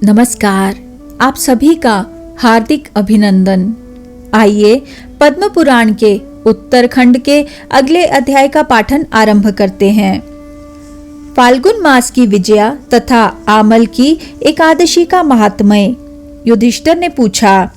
नमस्कार। आप सभी का हार्दिक अभिनंदन। आइए पद्म पुराण के उत्तरखंड के अगले अध्याय का पाठन आरंभ करते हैं। फाल्गुन मास की विजया तथा आमल की एकादशी का महात्म्य। युधिष्ठिर ने पूछा,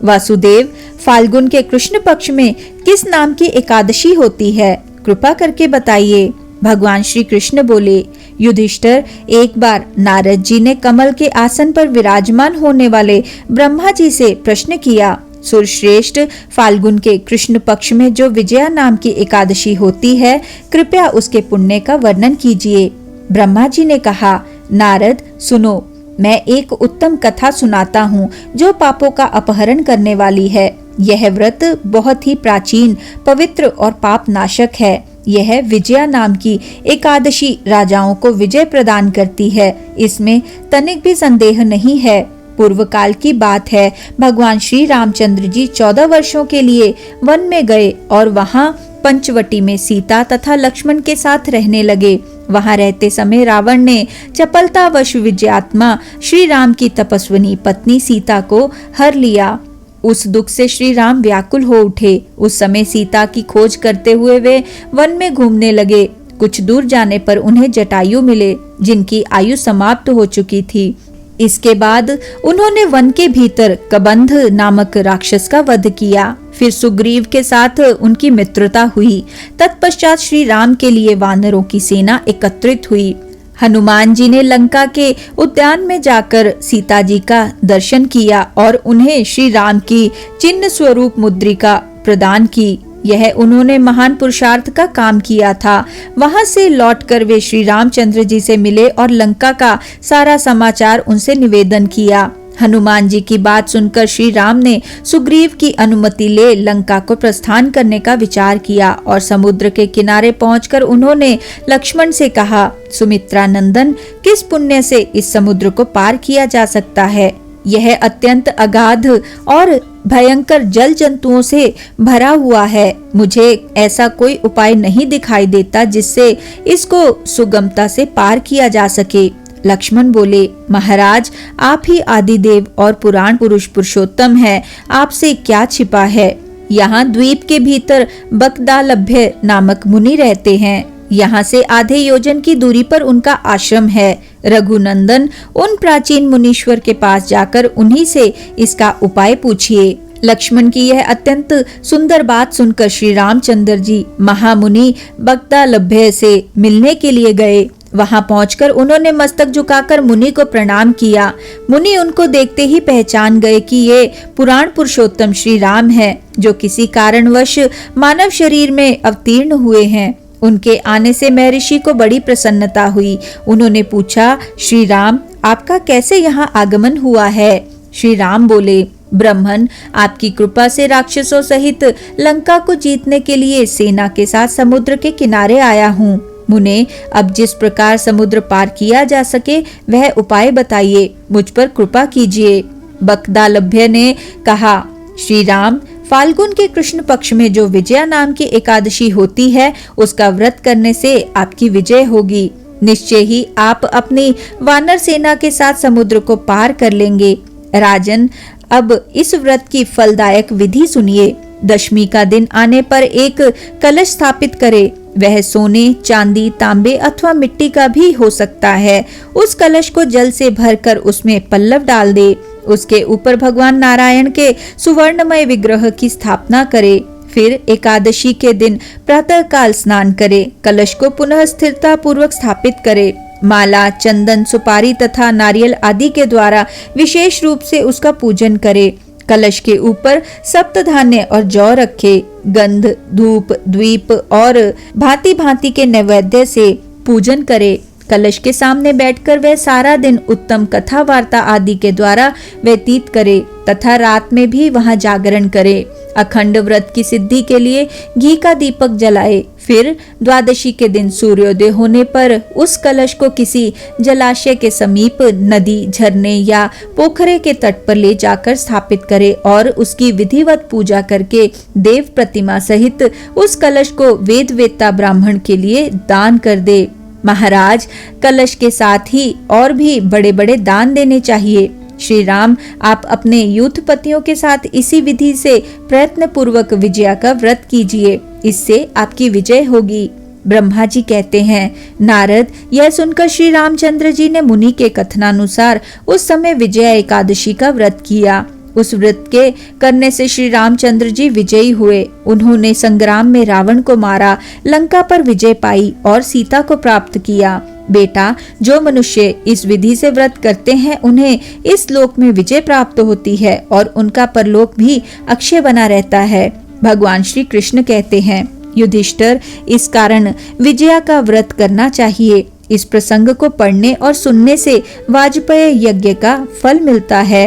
वासुदेव, फाल्गुन के कृष्ण पक्ष में किस नाम की एकादशी होती है? कृपा करके बताइए। भगवान श्री कृष्ण बोले, युधिष्ठिर, एक बार नारद जी ने कमल के आसन पर विराजमान होने वाले ब्रह्मा जी से प्रश्न किया, सुरश्रेष्ठ, फाल्गुन के कृष्ण पक्ष में जो विजया नाम की एकादशी होती है, कृपया उसके पुण्य का वर्णन कीजिए। ब्रह्मा जी ने कहा, नारद सुनो, मैं एक उत्तम कथा सुनाता हूँ जो पापों का अपहरण करने वाली है। यह व्रत बहुत ही प्राचीन, पवित्र और पाप नाशक है। यह विजया नाम की एकादशी राजाओं को विजय प्रदान करती है, इसमें तनिक भी संदेह नहीं है। पूर्व काल की बात है, भगवान श्री रामचंद्र जी 14 वर्षों के लिए वन में गए और वहां पंचवटी में सीता तथा लक्ष्मण के साथ रहने लगे। वहां रहते समय रावण ने चपलतावश विजयात्मा श्री राम की तपस्विनी पत्नी सीता को हर लिया। उस दुख से श्री राम व्याकुल हो उठे। उस समय सीता की खोज करते हुए वे वन में घूमने लगे। कुछ दूर जाने पर उन्हें जटायु मिले, जिनकी आयु समाप्त हो चुकी थी। इसके बाद उन्होंने वन के भीतर कबंध नामक राक्षस का वध किया। फिर सुग्रीव के साथ उनकी मित्रता हुई। तत्पश्चात श्री राम के लिए वानरों की सेना एकत्रित हुई। हनुमान जी ने लंका के उद्यान में जाकर सीता जी का दर्शन किया और उन्हें श्री राम की चिन्ह स्वरूप मुद्रिका प्रदान की। यह उन्होंने महान पुरुषार्थ का काम किया था। वहां से लौटकर वे श्री रामचंद्र जी से मिले और लंका का सारा समाचार उनसे निवेदन किया। हनुमान जी की बात सुनकर श्री राम ने सुग्रीव की अनुमति ले लंका को प्रस्थान करने का विचार किया और समुद्र के किनारे पहुंचकर उन्होंने लक्ष्मण से कहा, सुमित्रा नंदन, किस पुण्य से इस समुद्र को पार किया जा सकता है? यह अत्यंत अगाध और भयंकर जल जंतुओं से भरा हुआ है। मुझे ऐसा कोई उपाय नहीं दिखाई देता जिससे इसको सुगमता से पार किया जा सके। लक्ष्मण बोले, महाराज, आप ही आदिदेव और पुराण पुरुष पुरुषोत्तम हैं, आपसे क्या छिपा है? यहाँ द्वीप के भीतर बकदालभ्य नामक मुनि रहते हैं। यहाँ से आधे योजन की दूरी पर उनका आश्रम है। रघुनंदन, उन प्राचीन मुनीश्वर के पास जाकर उन्हीं से इसका उपाय पूछिए। लक्ष्मण की यह अत्यंत सुंदर बात सुनकर श्री रामचंद्र जी महामुनि बकदालभ्य से मिलने के लिए गए। वहां पहुंचकर उन्होंने मस्तक झुकाकर मुनि को प्रणाम किया। मुनि उनको देखते ही पहचान गए कि ये पुराण पुरुषोत्तम श्री राम हैं, जो किसी कारणवश मानव शरीर में अवतीर्ण हुए हैं। उनके आने से महर्षि को बड़ी प्रसन्नता हुई। उन्होंने पूछा, श्री राम, आपका कैसे यहाँ आगमन हुआ है? श्री राम बोले, ब्रह्मन, आपकी कृपा से राक्षसों सहित लंका को जीतने के लिए सेना के साथ समुद्र के किनारे आया हूँ। मुने, अब जिस प्रकार समुद्र पार किया जा सके वह उपाय बताइए, मुझ पर कृपा कीजिए। बकदालभ्य ने कहा, श्री राम, फाल्गुन के कृष्ण पक्ष में जो विजया नाम की एकादशी होती है, उसका व्रत करने से आपकी विजय होगी। निश्चय ही आप अपनी वानर सेना के साथ समुद्र को पार कर लेंगे। राजन, अब इस व्रत की फलदायक विधि सुनिए। दशमी का दिन आने पर एक कलश स्थापित करे। वह सोने, चांदी, तांबे अथवा मिट्टी का भी हो सकता है। उस कलश को जल से भरकर उसमें पल्लव डाल दे। उसके ऊपर भगवान नारायण के सुवर्णमय विग्रह की स्थापना करे। फिर एकादशी के दिन प्रातः काल स्नान करे। कलश को पुनः स्थिरता पूर्वक स्थापित करे। माला, चंदन, सुपारी तथा नारियल आदि के द्वारा विशेष रूप से उसका पूजन करे। कलश के ऊपर सप्त धान्य और जौ रखे। गंध, धूप, द्वीप और भांति भांति के नैवेद्य से पूजन करे। कलश के सामने बैठकर वह सारा दिन उत्तम कथा वार्ता आदि के द्वारा व्यतीत करे तथा रात में भी वहां जागरण करे। अखंड व्रत की सिद्धि के लिए घी का दीपक जलाए। फिर द्वादशी के दिन सूर्योदय होने पर उस कलश को किसी जलाशय के समीप, नदी, झरने या पोखरे के तट पर ले जाकर स्थापित करे और उसकी विधिवत पूजा करके देव प्रतिमा सहित उस कलश को वेद वेत्ता ब्राह्मण के लिए दान कर दे। महाराज, कलश के साथ ही और भी बड़े बड़े दान देने चाहिए। श्री राम, आप अपने यूथपतियों के साथ इसी विधि से प्रयत्न पूर्वक विजया का व्रत कीजिए, इससे आपकी विजय होगी। ब्रह्मा जी कहते हैं, नारद, यह सुनकर श्री रामचंद्र जी ने मुनि के कथनानुसार उस समय विजया एकादशी का व्रत किया। उस व्रत के करने से श्री रामचंद्र जी विजयी हुए। उन्होंने संग्राम में रावण को मारा, लंका पर विजय पाई और सीता को प्राप्त किया। बेटा, जो मनुष्य इस विधि से व्रत करते हैं उन्हें इस लोक में विजय प्राप्त होती है और उनका परलोक भी अक्षय बना रहता है। भगवान श्री कृष्ण कहते हैं, युधिष्ठिर, इस कारण विजया का व्रत करना चाहिए। इस प्रसंग को पढ़ने और सुनने से वाजपेय यज्ञ का फल मिलता है।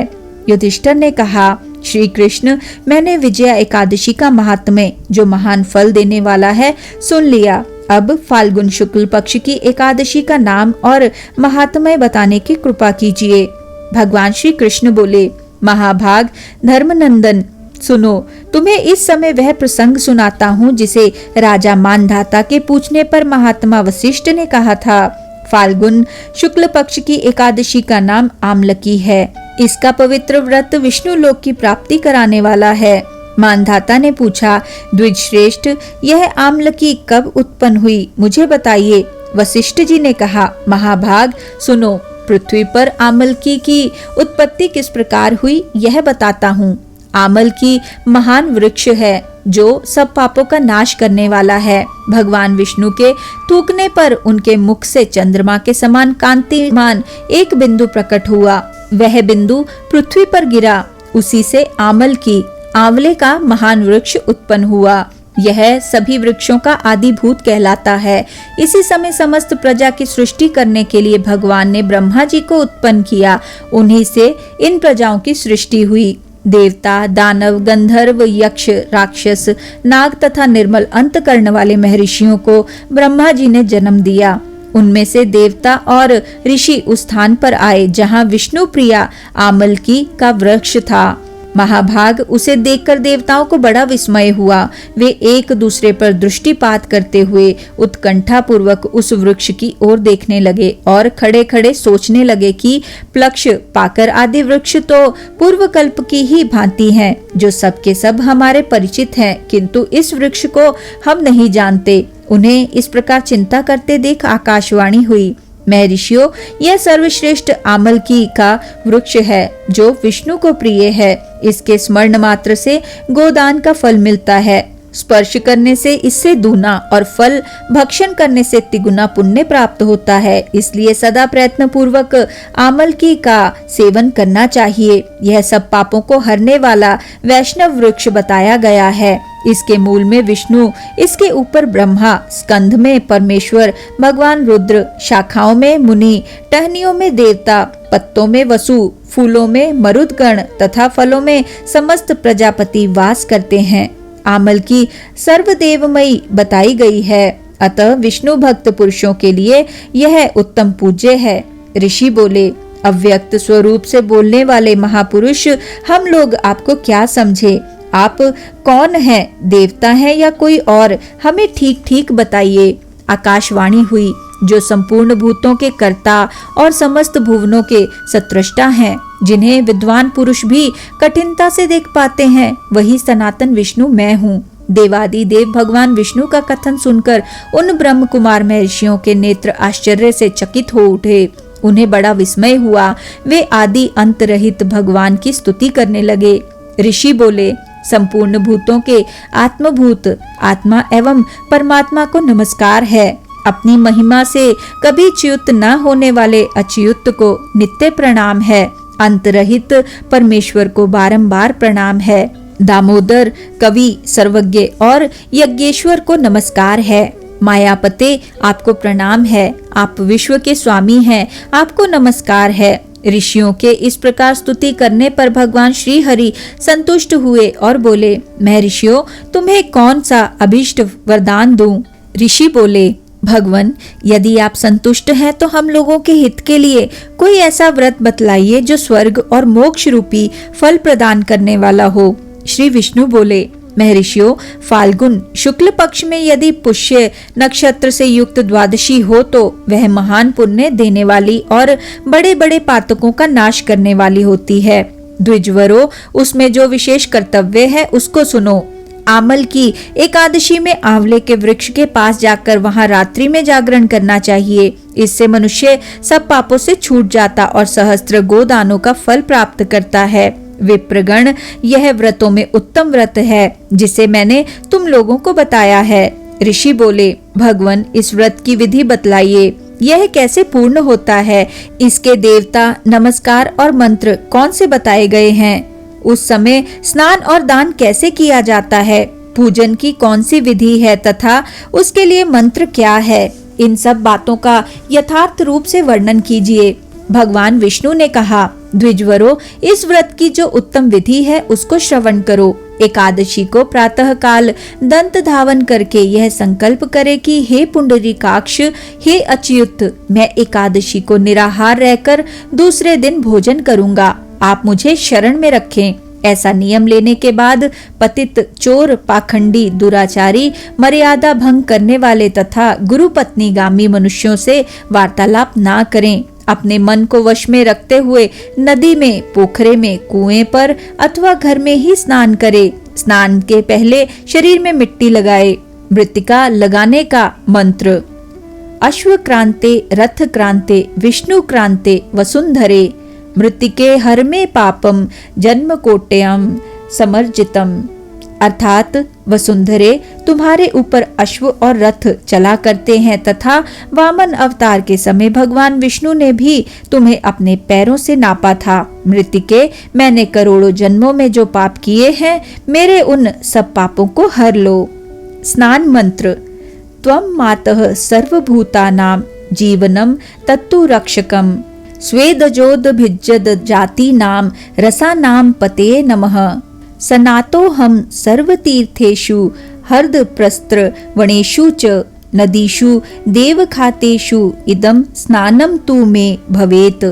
युधिष्ठिर ने कहा, श्री कृष्ण, मैंने विजया एकादशी का महात्म्य, जो महान फल देने वाला है, सुन लिया। अब फाल्गुन शुक्ल पक्ष की एकादशी का नाम और महात्म्य बताने की कृपा कीजिए। भगवान श्री कृष्ण बोले, महाभाग धर्मनंदन, सुनो, तुम्हें इस समय वह प्रसंग सुनाता हूँ जिसे राजा मानधाता के पूछने पर महात्मा वशिष्ठ ने कहा था। फाल्गुन शुक्ल पक्ष की एकादशी का नाम आमलकी है। इसका पवित्र व्रत विष्णु लोक की प्राप्ति कराने वाला है। मानधाता ने पूछा, द्विज श्रेष्ठ, यह आमलकी कब उत्पन्न हुई, मुझे बताइए। वशिष्ठ जी ने कहा, महाभाग सुनो, पृथ्वी पर आमलकी की उत्पत्ति किस प्रकार हुई यह बताता हूँ। आमलकी महान वृक्ष है जो सब पापों का नाश करने वाला है। भगवान विष्णु के थूकने पर उनके मुख से चंद्रमा के समान कांतिमान एक बिंदु प्रकट हुआ। वह बिंदु पृथ्वी पर गिरा। उसी से आमलकी, आंवले का महान वृक्ष उत्पन्न हुआ। यह सभी वृक्षों का आदिभूत कहलाता है। इसी समय समस्त प्रजा की सृष्टि करने के लिए भगवान ने ब्रह्मा जी को उत्पन्न किया। उन्हीं से इन प्रजाओं की सृष्टि हुई। देवता, दानव, गंधर्व, यक्ष, राक्षस, नाग तथा निर्मल अंतकरण वाले महर्षियों को ब्रह्मा जी ने जन्म दिया। उनमें से देवता और ऋषि उस स्थान पर आए जहाँ विष्णु प्रिया आमलकी का वृक्ष था। महाभाग, उसे देखकर देवताओं को बड़ा विस्मय हुआ। वे एक दूसरे पर दृष्टिपात करते हुए उत्कंठा पूर्वक उस वृक्ष की ओर देखने लगे और खड़े खड़े सोचने लगे कि प्लक्ष, पाकर आदि वृक्ष तो पूर्व कल्प की ही भांति हैं, जो सबके सब हमारे परिचित हैं, किंतु इस वृक्ष को हम नहीं जानते। उन्हें इस प्रकार चिंता करते देख आकाशवाणी हुई, महर्षियों, यह सर्वश्रेष्ठ आमलकी का वृक्ष है जो विष्णु को प्रिय है। इसके स्मरण मात्र से गोदान का फल मिलता है। स्पर्श करने से इससे दूना और फल भक्षण करने से तिगुना पुण्य प्राप्त होता है। इसलिए सदा प्रयत्न पूर्वक आमलकी का सेवन करना चाहिए। यह सब पापों को हरने वाला वैष्णव वृक्ष बताया गया है। इसके मूल में विष्णु, इसके ऊपर ब्रह्मा, स्कंध में परमेश्वर भगवान रुद्र, शाखाओं में मुनि, टहनियों में देवता, पत्तों में वसु, फूलों में मरुदगण तथा फलों में समस्त प्रजापति वास करते हैं। आमलकी सर्वदेवमयी बताई गई है, अतः विष्णु भक्त पुरुषों के लिए यह उत्तम पूज्य है। ऋषि बोले, अव्यक्त स्वरूप से बोलने वाले महापुरुष, हम लोग आपको क्या समझे? आप कौन हैं? देवता हैं या कोई और? हमें ठीक ठीक बताइए। आकाशवाणी हुई, जो संपूर्ण भूतों के कर्ता और समस्त भुवनों के सत्रष्टा हैं, जिन्हें विद्वान पुरुष भी कठिनता से देख पाते हैं, वही सनातन विष्णु मैं हूँ। देवादि देव भगवान विष्णु का कथन सुनकर उन ब्रह्म कुमार महर्षियों के नेत्र आश्चर्य से चकित हो उठे। उन्हें बड़ा विस्मय हुआ। वे आदि अंत रहित भगवान की स्तुति करने लगे। ऋषि बोले, संपूर्ण भूतों के आत्मभूत आत्मा एवं परमात्मा को नमस्कार है। अपनी महिमा से कभी च्युत न होने वाले अच्युत को नित्य प्रणाम है। अंतरहित परमेश्वर को बारंबार प्रणाम है। दामोदर, कवि, सर्वज्ञ और यज्ञेश्वर को नमस्कार है। मायापते, आपको प्रणाम है। आप विश्व के स्वामी हैं, आपको नमस्कार है। ऋषियों के इस प्रकार स्तुति करने पर भगवान श्री हरि संतुष्ट हुए और बोले, महर्षियों, तुम्हें कौन सा अभीष्ट वरदान दूं? ऋषि बोले, भगवन, यदि आप संतुष्ट हैं तो हम लोगों के हित के लिए कोई ऐसा व्रत बतलाइए जो स्वर्ग और मोक्ष रूपी फल प्रदान करने वाला हो। श्री विष्णु बोले, महर्षियों, फाल्गुन शुक्ल पक्ष में यदि पुष्य नक्षत्र से युक्त द्वादशी हो तो वह महान पुण्य देने वाली और बड़े बड़े पातकों का नाश करने वाली होती है। द्विजवरों, उसमें जो विशेष कर्तव्य है उसको सुनो। आमल की एकादशी में आंवले के वृक्ष के पास जाकर वहां रात्रि में जागरण करना चाहिए। इससे मनुष्य सब पापों से छूट जाता और सहस्त्र गोदानों का फल प्राप्त करता है। विप्रगण, यह व्रतों में उत्तम व्रत है जिसे मैंने तुम लोगों को बताया है। ऋषि बोले, भगवान, इस व्रत की विधि बतलाइए, यह कैसे पूर्ण होता है? इसके देवता, नमस्कार और मंत्र कौन से बताए गए हैं? उस समय स्नान और दान कैसे किया जाता है? पूजन की कौन सी विधि है तथा उसके लिए मंत्र क्या है? इन सब बातों का यथार्थ रूप से वर्णन कीजिए। भगवान विष्णु ने कहा, द्विजवरों, इस व्रत की जो उत्तम विधि है उसको श्रवण करो। एकादशी को प्रातः काल दंत धावन करके यह संकल्प करे कि हे पुंडरीकाक्ष, हे अच्युत, मैं एकादशी को निराहार रहकर दूसरे दिन भोजन करूंगा, आप मुझे शरण में रखें। ऐसा नियम लेने के बाद पतित, चोर, पाखंडी, दुराचारी, मर्यादा भंग करने वाले तथा गुरु पत्नी गामी मनुष्यों से वार्तालाप ना करें। अपने मन को वश में रखते हुए नदी में, पोखरे में, कुएं पर अथवा घर में ही स्नान करे। स्नान के पहले शरीर में मिट्टी लगाए। मृत्तिका लगाने का मंत्र: अश्व क्रांते, रथ क्रांते, विष्णु क्रांते, वसुंधरे, मृत्तिके हरमे पापम, जन्म कोट्यम समर्जितम। अर्थात वसुंधरे, तुम्हारे ऊपर अश्व और रथ चला करते हैं तथा वामन अवतार के समय भगवान विष्णु ने भी तुम्हें अपने पैरों से नापा था। मृत्तिके, मैंने करोड़ों जन्मों में जो पाप किए हैं, मेरे उन सब पापों को हर लो। स्नान मंत्र: त्वं मातः सर्वभूतानां जीवनम तत्तु रक्षकम, स्वेदजोद भिज्जद जाति नाम रसानाम पते नमः। सनातो हम सर्वतीर्थेषु हर्द प्रस्त्र वनेषु च नदीषु देवखातेषु इदम स्नानम तु मे भवेत।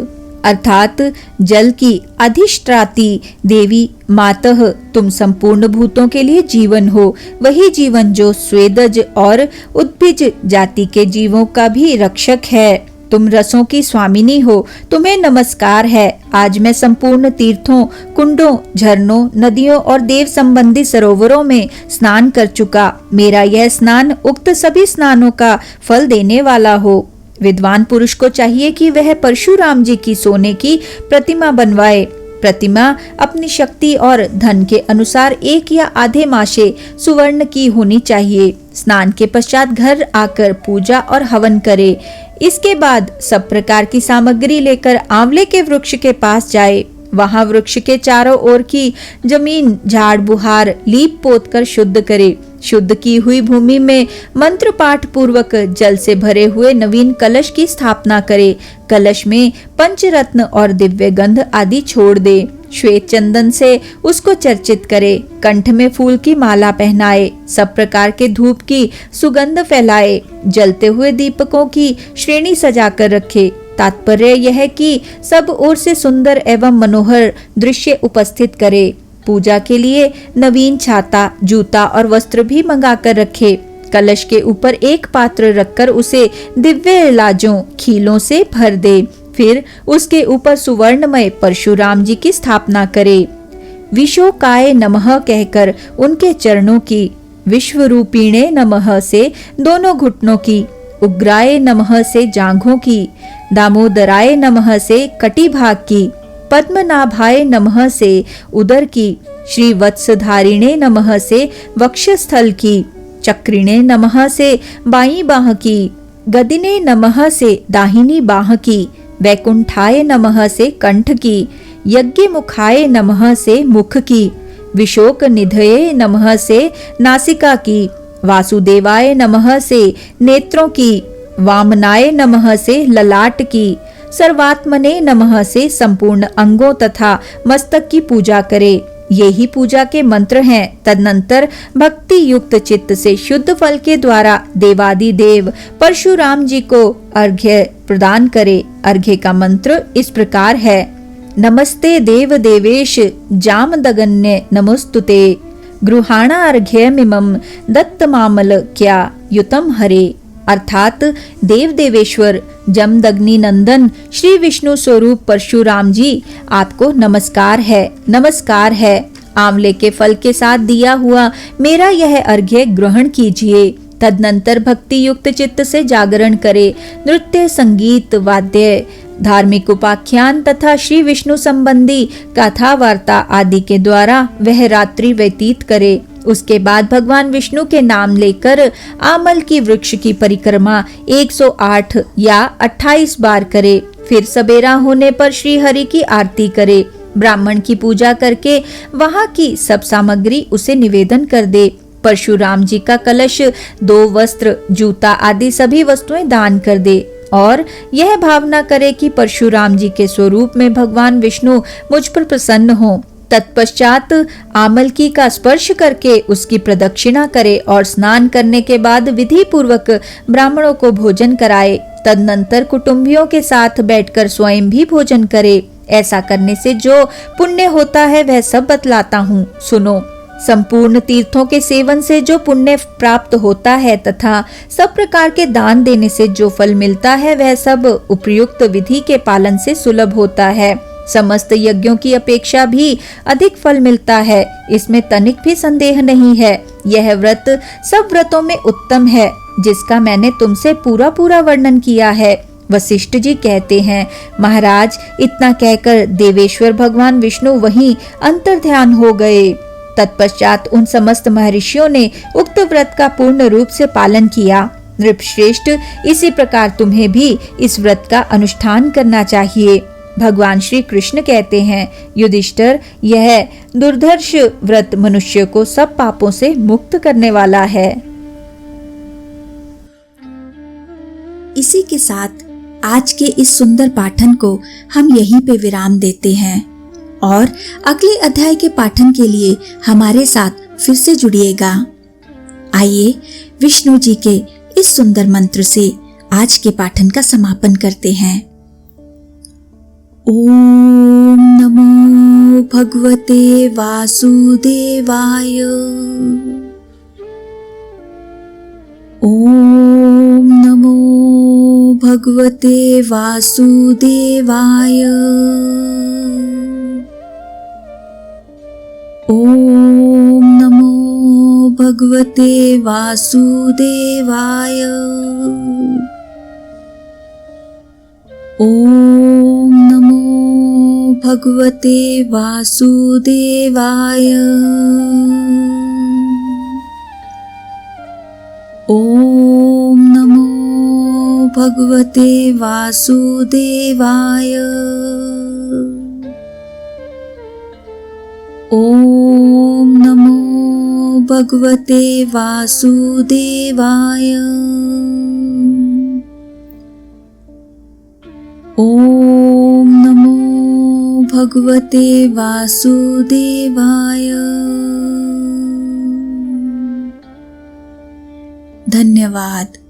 अर्थात जल की अधिष्ठात्री देवी मातः, तुम संपूर्ण भूतों के लिए जीवन हो, वही जीवन जो स्वेदज और उद्भिज जाति के जीवों का भी रक्षक है। तुम रसों की स्वामिनी हो, तुम्हें नमस्कार है। आज मैं संपूर्ण तीर्थों, कुंडों, झरनों, नदियों और देव संबंधी सरोवरों में स्नान कर चुका। मेरा यह स्नान उक्त सभी स्नानों का फल देने वाला हो। विद्वान पुरुष को चाहिए कि वह परशुराम जी की सोने की प्रतिमा बनवाए। प्रतिमा अपनी शक्ति और धन के अनुसार 1 या आधे माशे सुवर्ण की होनी चाहिए। स्नान के पश्चात घर आकर पूजा और हवन करे। इसके बाद सब प्रकार की सामग्री लेकर आंवले के वृक्ष के पास जाए। वहां वृक्ष के चारों ओर की जमीन झाड़ बुहार लीप पोत कर शुद्ध करे। शुद्ध की हुई भूमि में मंत्र पाठ पूर्वक जल से भरे हुए नवीन कलश की स्थापना करे। कलश में पंचरत्न और दिव्य गंध आदि छोड़ दे। श्वेत चंदन से उसको चर्चित करे। कंठ में फूल की माला पहनाए। सब प्रकार के धूप की सुगंध फैलाए। जलते हुए दीपकों की श्रेणी सजाकर रखे। तात्पर्य यह है कि सब ओर से सुंदर एवं मनोहर दृश्य उपस्थित करे। पूजा के लिए नवीन छाता, जूता और वस्त्र भी मंगा कर रखे। कलश के ऊपर एक पात्र रखकर उसे दिव्य लाजों, खीलों से भर दे। फिर उसके ऊपर सुवर्णमय परशुराम जी की स्थापना करे। विशोकाय नमः कहकर उनके चरणों की, विश्वरूपिणे नमः से दोनों घुटनों की, उग्राय नमः से जांघों की, दामोदराय नमः से कटिभाग की, पद्मनाभाय नमः से उदर की, श्री वत्सधारिणे नमः से वक्षस्थल की, चक्रिणे नमः से बाईं बाह की, गदिने नमः से दाहिनी बाह की, वैकुंठाय नमः से कंठ की, यज्ञ मुखाय नमः से मुख की, विशोक निधये नमः से नासिका की, वासुदेवाय नमः से नेत्रों की, वामनाय नमः से ललाट की, सर्वात्मने नमः से संपूर्ण अंगों तथा मस्तक की पूजा करे। ये ही पूजा के मंत्र हैं। तदनंतर भक्ति युक्त चित्त से शुद्ध फल के द्वारा देवादि देव परशुराम जी को अर्घ्य प्रदान करे। अर्घ्य का मंत्र इस प्रकार है: नमस्ते देव देवेश जामदगन्य नमोस्तुते, गृहाणा अर्घ्यमिमं दत्तमामल क्या युतम हरे। अर्थात देव देवेश्वर जमदग्नि नंदन श्री विष्णु स्वरूप परशुराम जी आपको नमस्कार है, नमस्कार है। आंवले के फल के साथ दिया हुआ मेरा यह अर्घ्य ग्रहण कीजिए। तदनंतर भक्ति युक्त चित्त से जागरण करे, नृत्य संगीत वाद्य धार्मिक उपाख्यान तथा श्री विष्णु संबंधी कथा वार्ता आदि के द्वारा वह रात्रि व्यतीत करे। उसके बाद भगवान विष्णु के नाम लेकर आमल की वृक्ष की परिक्रमा 108 या 28 बार करे। फिर सबेरा होने पर श्री हरि की आरती करे। ब्राह्मण की पूजा करके वहाँ की सब सामग्री उसे निवेदन कर दे। परशुराम जी का कलश, 2 वस्त्र, जूता आदि सभी वस्तुएं दान कर दे और यह भावना करे कि परशुराम जी के स्वरूप में भगवान विष्णु मुझ पर प्रसन्न हो। तत्पश्चात आमलकी का स्पर्श करके उसकी प्रदक्षिणा करे और स्नान करने के बाद विधि पूर्वक ब्राह्मणों को भोजन कराए। तदनंतर कुटुंबियों के साथ बैठकर स्वयं भी भोजन करे। ऐसा करने से जो पुण्य होता है वह सब बतलाता हूँ, सुनो। संपूर्ण तीर्थों के सेवन से जो पुण्य प्राप्त होता है तथा सब प्रकार के दान देने से जो फल मिलता है वह सब उपयुक्त विधि के पालन से सुलभ होता है। समस्त यज्ञों की अपेक्षा भी अधिक फल मिलता है, इसमें तनिक भी संदेह नहीं है। यह व्रत सब व्रतों में उत्तम है, जिसका मैंने तुमसे पूरा पूरा वर्णन किया है। वशिष्ठ जी कहते हैं, महाराज, इतना कहकर देवेश्वर भगवान विष्णु वहीं अंतर्ध्यान हो गए। तत्पश्चात उन समस्त महर्षियों ने उक्त व्रत का पूर्ण रूप से पालन किया। नृपश्रेष्ठ, इसी प्रकार तुम्हें भी इस व्रत का अनुष्ठान करना चाहिए। भगवान श्री कृष्ण कहते हैं, युधिष्ठिर, यह दुर्धर्ष व्रत मनुष्य को सब पापों से मुक्त करने वाला है। इसी के साथ आज के इस सुंदर पाठन को हम यहीं पे विराम देते हैं और अगले अध्याय के पाठन के लिए हमारे साथ फिर से जुड़िएगा। आइए विष्णु जी के इस सुंदर मंत्र से आज के पाठन का समापन करते हैं। ओम नमो भगवते वासुदेवाय। ओम नमो भगवते वासुदेवाय। ओम नमो भगवते वासुदेवाय। ओम नमो भगवते वासुदेवाय। ओम नमो भगवते वासुदेवाय। ओम नमो भगवते वासुदेवाय। ओम नमो भगवते वासुदेवाय। धन्यवाद।